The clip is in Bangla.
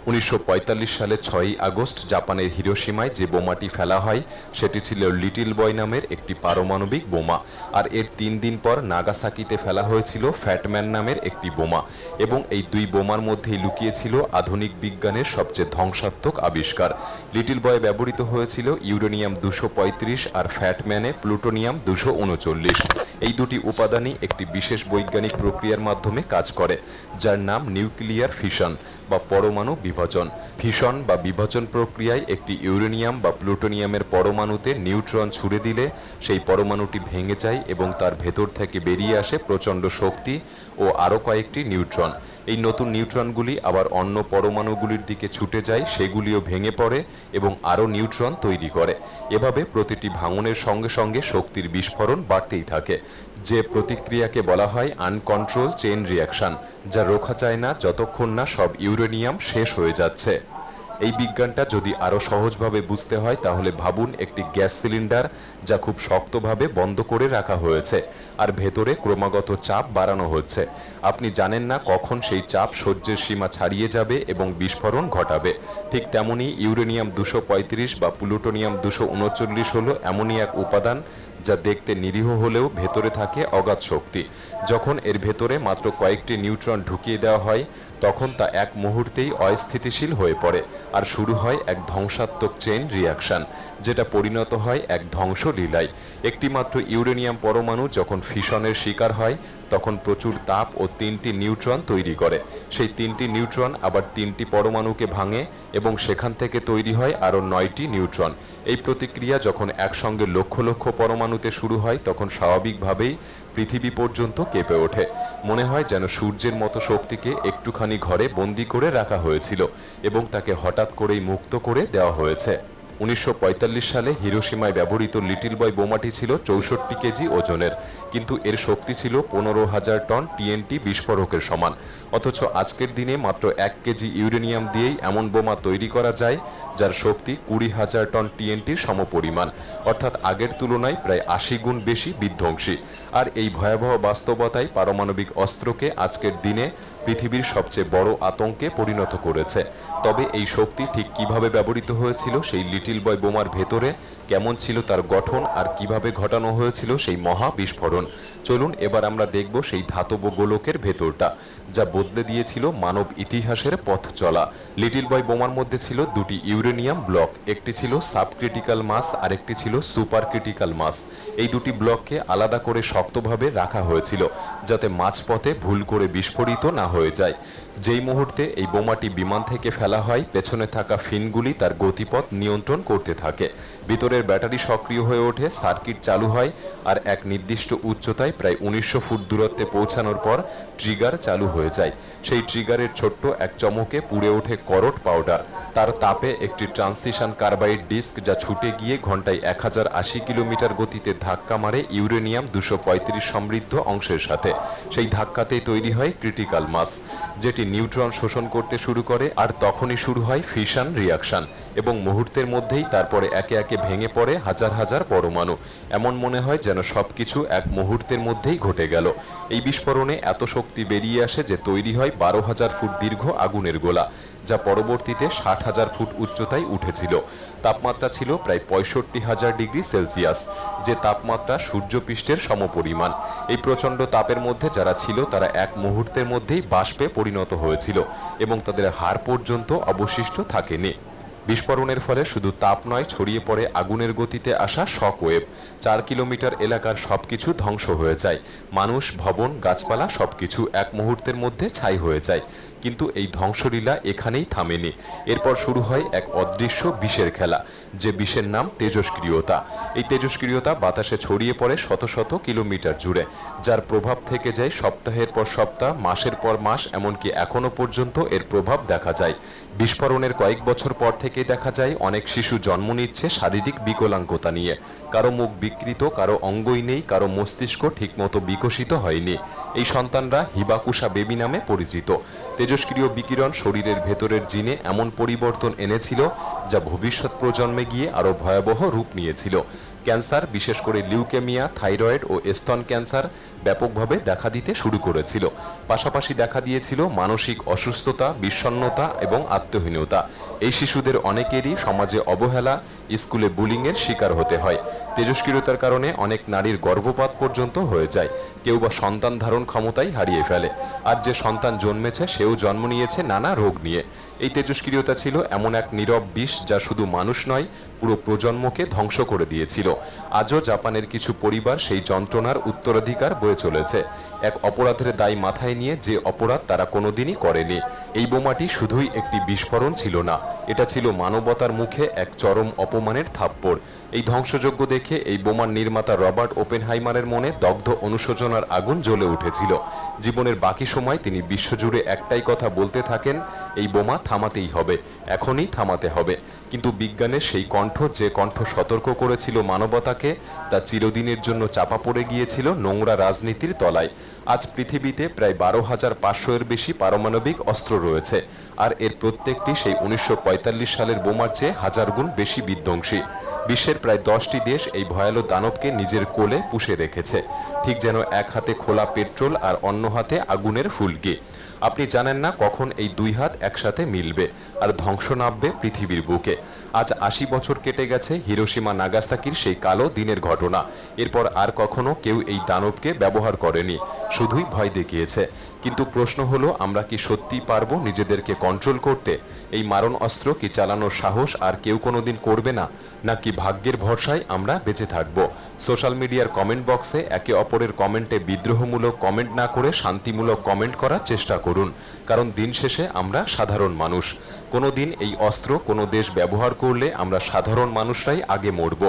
1945 সালে 6ই আগস্ট জাপানের হিরোশিমায় যে বোমাটি ফেলা হয় সেটি ছিল লিটল বয় নামের একটি পারমাণবিক বোমা। আর এর 3 দিন পর নাগাসাকিতে ফেলা হয়েছিল ফ্যাটম্যান নামের একটি বোমা। এবং এই দুই বোমার মধ্যেই লুকিয়েছিল আধুনিক বিজ্ঞানের সবচেয়ে ধ্বংসাত্মক আবিষ্কার। লিটল বয়ে ব্যবহৃত হয়েছিল ইউরেনিয়াম 235 আর ফ্যাটম্যানে প্লুটোনিয়াম 239। এই দুটি উপাদানই একটি বিশেষ বৈজ্ঞানিক প্রক্রিয়ার মাধ্যমে কাজ করে, যার নাম নিউক্লিয়ার ফিশন বা পরমাণু বিভাজন। ফিশন বা বিভাজন প্রক্রিয়ায় একটি ইউরেনিয়াম বা প্লুটোনিয়ামের পরমাণুতে নিউট্রন ছুড়ে দিলে সেই পরমাণুটি ভেঙে যায় এবং তার ভেতর থেকে বেরিয়ে আসে প্রচণ্ড শক্তি ও আরও কয়েকটি নিউট্রন। এই নতুন নিউট্রনগুলি আবার অন্য পরমাণুগুলির দিকে ছুটে যায়, সেগুলিও ভেঙে পড়ে এবং আরও নিউট্রন তৈরি করে। এভাবে প্রতিটি ভাঙনের সঙ্গে সঙ্গে শক্তির বিস্ফোরণ বাড়তেই থাকে, যে প্রতিক্রিয়াকে বলা হয় আনকন্ট্রোল চেইন রিয়াকশন, যা রোখা যায় না যতক্ষণ না সব ইউরেনিয়াম শেষ হয়ে যাচ্ছে। এই বিজ্ঞানটা যদি আরও সহজভাবে বুঝতে হয় তাহলে ভাবুন একটি গ্যাস সিলিন্ডার যা খুব শক্তভাবে বন্ধ করে রাখা হয়েছে আর ভেতরে ক্রমাগত চাপ বাড়ানো হচ্ছে। আপনি জানেন না কখন সেই চাপ সহ্যের সীমা ছাড়িয়ে যাবে এবং বিস্ফোরণ ঘটাবে। ঠিক তেমনি ইউরেনিয়াম 235 বা প্লুটোনিয়াম 239 হলো এমনই এক উপাদান যা দেখতে নিরীহ হলেও ভেতরে থাকে অগাধ শক্তি। যখন এর ভেতরে মাত্র কয়েকটি নিউট্রন ঢুকিয়ে দেওয়া হয় তখন তা এক মুহূর্তেই অস্থিতিশীল হয়ে পড়ে আর শুরু হয় এক ধ্বংসাত্মক চেইন রিয়াকশন, যেটা পরিণত হয় এক ধ্বংসলীলায়। একটি মাত্র ইউরেনিয়াম পরমাণু যখন ফিশনের শিকার হয় তখন প্রচুর তাপ ও 3টি নিউট্রন তৈরি করে। সেই 3টি নিউট্রন আবার 3টি পরমাণুকে ভাঙে এবং সেখান থেকে তৈরি হয় আরও 9টি নিউট্রন। এই প্রতিক্রিয়া যখন একসঙ্গে লক্ষ লক্ষ পরমাণুতে শুরু হয় তখন স্বাভাবিকভাবেই পৃথিবী পর্যন্ত কেঁপে ওঠে। মনে হয় যেন সূর্যের মতো শক্তিকে একটুখানি ঘরে বন্দি করে রাখা হয়েছিল এবং তাকে হঠাৎ করেই মুক্ত করে দেওয়া হয়েছে। 1945 সালে হিরোশিমায় ব্যবহৃত লিটল বয় বোমাটি ছিল 64 কেজি ওজনের, কিন্তু এর শক্তি ছিল 15,000 টন টিএনটি বিস্ফোরকের সমান। অথচ আজকের দিনে মাত্র 1 কেজি ইউরেনিয়াম দিয়েই এমন বোমা তৈরি করা যায় যার শক্তি 20,000 টন টিএনটির সমপরিমাণ, অর্থাৎ আগের তুলনায় প্রায় 80 গুণ বেশি বিধ্বংসী। আর এই ভয়াবহ বাস্তবতাই পারমাণবিক অস্ত্রকে আজকের দিনে পৃথিবীর সবচেয়ে বড় আতঙ্কে পরিণত করেছে। তবে এই শক্তি ঠিক কিভাবে ব্যবহৃত হয়েছিল সেই লিটল বয় বোমার ভেতরে, কেমন ছিল তার গঠন আর কিভাবে ঘটানো হয়েছিল সেই মহা বিস্ফোরণ, চলুন এবার আমরা দেখব সেই ধাতব গোলকের ভেতরটা যা বদলে দিয়েছিল মানব ইতিহাসের পথ চলা। লিটল বয় বোমার মধ্যে ছিল দুটি ইউরেনিয়াম ব্লক, একটি ছিল সাবক্রিটিক্যাল মাস আর একটি ছিল সুপার ক্রিটিক্যাল মাস। এই দুটি ব্লককে আলাদা করে শক্তভাবে রাখা হয়েছিল যাতে মাঝপথে ভুল করে বিস্ফোরিত না হয়ে যায়। যেই মুহূর্তে এই বোমাটি বিমান থেকে ফেলা হয় পেছনে থাকা ফিনগুলি তার গতিপথ নিয়ন্ত্রণ করতে থাকে। ভিতরের ব্যাটারি সক্রিয় হয়ে ওঠে, সার্কিট চালু হয় আর এক নির্দিষ্ট উচ্চতায় প্রায় 1900 ফুট দূরত্বে পৌঁছানোর পর ট্রিগার চালু হয়ে যায়। সেই ট্রিগারের ছোট্ট এক চমকে পুড়ে ওঠে করট পাউডার। তার তাপে একটি ট্রান্সিশন কার্বাইড ডিস্ক যা ছুটে গিয়ে ঘন্টায় 1080 কিলোমিটার গতিতে ধাক্কা মারে ইউরেনিয়াম 235 সমৃদ্ধ অংশের সাথে। সেই ধাক্কাতেই তৈরি হয় ক্রিটিক্যাল মাস, যেটি নিউট্রন শোষণ করতে শুরু করে আর তখনই শুরু হয় ফিশন রিয়াকশন এবং মুহূর্তের মধ্যেই তারপরে একে একে ভেঙে পড়ে হাজার হাজার পরমাণু। এমন মনে হয় যেন সবকিছু এক মুহূর্তের মধ্যেই ঘটে গেল। এই বিস্ফোরণে এত শক্তি বেরিয়ে আসে যে তৈরি হয় 12,000 ফুট দীর্ঘ আগুনের গোলা, যা পরবর্তীতে 60,000 ফুট উচ্চতায় উঠেছিল। তাপমাত্রা ছিল প্রায় 65,000 ডিগ্রি সেলসিয়াস, যে তাপমাত্রা সূর্যপৃষ্ঠের সমপরিমাণ। এই প্রচণ্ড তাপের মধ্যে যারা ছিল তারা এক মুহূর্তের মধ্যেই বাষ্পে পরিণত হয়েছিল এবং তাদের হাড় পর্যন্ত অবশিষ্ট থাকেনি। বিস্ফোরণের ফলে শুধু তাপ নয়, ছড়িয়ে পড়ে আগুনের গতিতে আসা শক ওয়েভ। 4 কিলোমিটার এলাকার সবকিছু ধ্বংস হয়ে যায়। মানুষ, ভবন, গাছপালা সবকিছু এক মুহূর্তের মধ্যে ছাই হয়ে যায়। কিন্তু এই ধ্বংসলীলা এখানেই থামেনি। এরপর শুরু হয় এক অদৃশ্য বিষের খেলা, যে বিষের নাম তেজস্ক্রিয়তা। এই তেজস্ক্রিয়তা বাতাসে ছড়িয়ে পড়ে শত শত কিলোমিটার জুড়ে, যার প্রভাব থেকে যায় সপ্তাহের পর সপ্তাহ, মাসের পর মাস, এমনকি এখনো পর্যন্ত এর প্রভাব দেখা যায়। বিস্ফোরণের কয়েক বছর পর থেকে দেখা যায় অনেক শিশু জন্ম নিচ্ছে শারীরিক বিকলাঙ্গতা নিয়ে। কারো মুখ বিকৃত, কারো অঙ্গই নেই, কারো মস্তিষ্ক ঠিকমতো বিকশিত হয়নি। এই সন্তানরা হিবাকুশা বেবি নামে পরিচিত। তেজস্ক্রিয় বিকিরণ শরীরের ভেতরের জিনে এমন পরিবর্তন এনেছিল যা ভবিষ্যৎ প্রজন্মে গিয়ে আরও ভয়াবহ রূপ নিয়েছিল। ক্যান্সার, বিশেষ করে লিউকেমিয়া, থাইরয়েড ও স্তন ক্যান্সার ব্যাপকভাবে দেখা দিতে শুরু করেছিল। পাশাপাশি দেখা দিয়েছিল মানসিক অসুস্থতা, বিষণ্ণতা এবং আত্মহীনতা। এই শিশুদের অনেকেরই সমাজে অবহেলা, স্কুলে বুলিংয়ের শিকার হতে হয়। তেজস্ক্রিয়তার কারণে অনেক নারীর গর্ভপাত পর্যন্ত হয়ে যায়, কেউ বা সন্তান ধারণ ক্ষমতাই হারিয়ে ফেলে। আর যে সন্তান জন্মেছে সেও জন্ম নিয়েছে নানা রোগ নিয়ে। এই তেজস্ক্রিয়তা ছিল এমন এক নীরব বিষ যা শুধু মানুষ নয়, পুরো প্রজন্মকে ধ্বংস করে দিয়েছিল। আজও জাপানের কিছু পরিবার সেই যন্ত্রণার উত্তরাধিকার বয়ে চলেছে, এক অপরাধের দায় মাথায় নিয়ে, যে অপরাধ তারা কোনোদিনই করেনি। এই বোমাটি শুধুই একটি বিস্ফোরণ ছিল না, এটা ছিল মানবতার মুখে এক চরম অপমানের থাপ্পড়। এই ধ্বংসযজ্ঞ দেখে এই বোমার নির্মাতা রবার্ট ওপেনহাইমারের মনে দগ্ধ অনুশোচনার আগুন জ্বলে উঠেছিল। জীবনের বাকি সময় তিনি বিশ্বজুড়ে একটাই কথা বলতে থাকেন, এই বোমা থামাতেই হবে, এখনই থামাতে হবে। কিন্তু বিজ্ঞানের সেই কণ্ঠ, যে কণ্ঠ সতর্ক করেছিল মানবতাকে, তা চিরদিনের জন্য চাপা পড়ে গিয়েছিল নোংরা রাজনীতির তলায়। আজ পৃথিবীতে প্রায় 12,500-এর বেশি পারমাণবিক অস্ত্র রয়েছে, আর এর প্রত্যেকটি সেই 1945 সালের বোমার চেয়ে হাজার গুণ বেশি বিধ্বংসী। বিশ্বের প্রায় 10টি দেশ এই ভয়ালো দানবকে নিজের কোলে পুষে রেখেছে, ঠিক যেন এক হাতে খোলা পেট্রোল আর অন্য হাতে আগুনের ফুলকি। আপনি জানেন না কখন এই দুই হাত একসাথে মিলবে আর ধ্বংস নামবে পৃথিবীর বুকে। আজ 80 বছর কেটে গেছে হিরোশিমা নাগাসাকির সেই কালো দিনের ঘটনা। এরপর আর কখনো কেউ এই দানবকে ব্যবহার করেনি, শুধুই ভয় দেখিয়েছে। কিন্তু প্রশ্ন হলো, আমরা কি সত্যি পারবো নিজেদেরকে কন্ট্রোল করতে? এই মারণ অস্ত্র কি চালানোর সাহস আর কেউ কোনোদিন করবে না, নাকি ভাগ্যের ভরসায় আমরা বেঁচে থাকবো? সোশ্যাল মিডিয়ার কমেন্ট বক্সে একে অপরের কমেন্টে বিদ্রোহমূলক কমেন্ট না করে শান্তিমূলক কমেন্ট করার চেষ্টা করুন, কারণ দিন শেষে আমরা সাধারণ মানুষ। কোনো দিন এই অস্ত্র কোনো দেশ ব্যবহার করলে আমরা সাধারণ মানুষরাই আগে মরব।